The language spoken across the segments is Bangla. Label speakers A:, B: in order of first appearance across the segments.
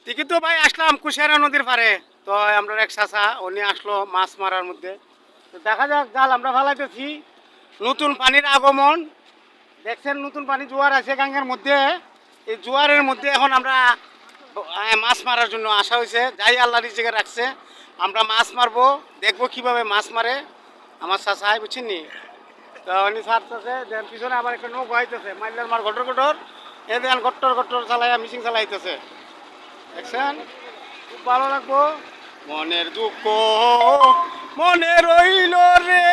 A: ঠিকই তো ভাই আসলাম কুশিয়ারা নদীর পারে। তো আমরা এক চাচা উনি আসলো মাছ মারার মধ্যে। তো দেখা যাক জাল আমরা ফালাইতেছি। নতুন পানির আগমন দেখছেন, নতুন পানি জোয়ার আছে গাঙ্গের মধ্যে। এই জোয়ারের মধ্যে এখন আমরা মাছ মারার জন্য আসা হয়েছে। যাই আল্লাহ রিজিকে রাখছে, আমরা মাছ মারবো, দেখবো কিভাবে মাছ মারে আমার চাচাই, বুঝছেন নি। তো উনি ছাড়তেছে, দেন পিছনে আবার একটা নৌকা আইতেছে, মাইলার মার ঘটর ঘটর, এ দেন ঘট্টর ঘট্টর চালাইয়া মিশিং চালাইতেছে, দেখছেন। খুব ভালো লাগবো। মনের দুঃখ মনে রইল রে,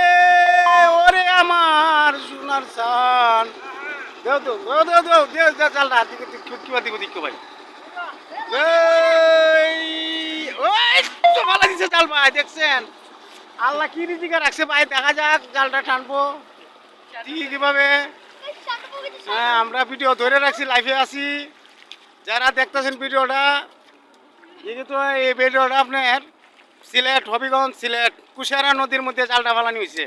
A: ওরে আমার সোনার সান। দেও তো দেও দেও দেও দেও দেও চালটা কিবা দিব দিক ভাই। এই, ওই তো ভালো দিছে জাল ভাই, দেখছেন আল্লাহ কি রিজিকে রাখছে ভাই। দেখা যাক জালটা টানবো কিভাবে। হ্যাঁ, আমরা ভিডিও ধরে রাখছি, লাইভে আছি। যারা দেখতেছেন ভিডিওটা, যেহেতু এই ভিডিওটা আপনার সিলেট, হবিগঞ্জ সিলেট কুশিয়ারা নদীর মধ্যে জালটা ফালানি হয়েছে।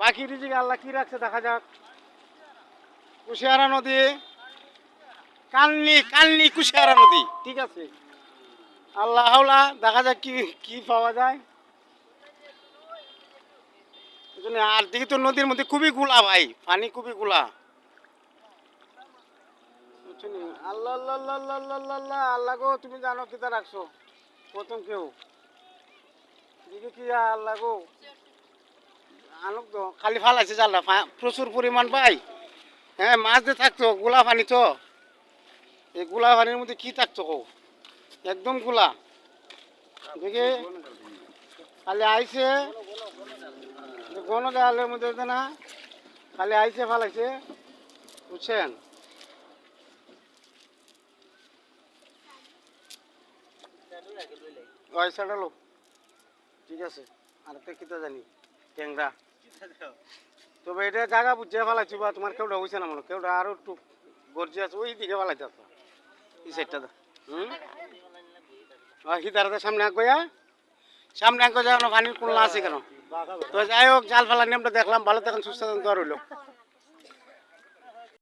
A: বাকি রিজিকে আল্লাহ কি রাখছে দেখা যাক। কুশিয়ারা নদী, কালনি কালনি কুশিয়ারা নদী, ঠিক আছে। আল্লাহ হাওলা, দেখা যাক কি কি পাওয়া যায়। আর দেখি তো নদীর মধ্যে খুবই গুলা ভাই, পানি খুবই গুলা। আল্লাহ আল্লাহ আল্লাহ আল্লাহ আল্লাহ আল্লাহ আল্লাহ গো, তুমি জানো কিতা রাখছো প্রথম কেউ দিদি কি আল্লাহ গো। আনুক তো খালি ফালাইছে জালটা, প্রচুর পরিমাণ পাই। হ্যাঁ, মাছ দিয়ে থাকতো গোলা পানি তো, এই গোলা পানির মধ্যে কি থাকতো কো, একদম গোলা। দেখে খালি আইছে গণ দেওয়ালের মধ্যে না, খালি আইছে ফালাইছে, বুঝছেন। ওই সাইডালো, ঠিক আছে। আর একটা কিতা জানি ট্যাংরা, তবে এটা জায়গা বুঝে ফেলাইছি বা তোমার কেউটা হয়েছে না মনে, কেউটা আরো একটু গর্জি আছে ওই দিকে ফেলাইতে আসতো এই সাইডটা। হুম, হিতারাতে সামনে আঁকবইয়া, সামনে আঁকো যাও না, পানির কোনলা আছে কেন। তো যাই হোক, জাল ফেলার নিয়মটা দেখলাম, ভালো থাকেন, সুস্থ থাকেন, তো আর হইলো।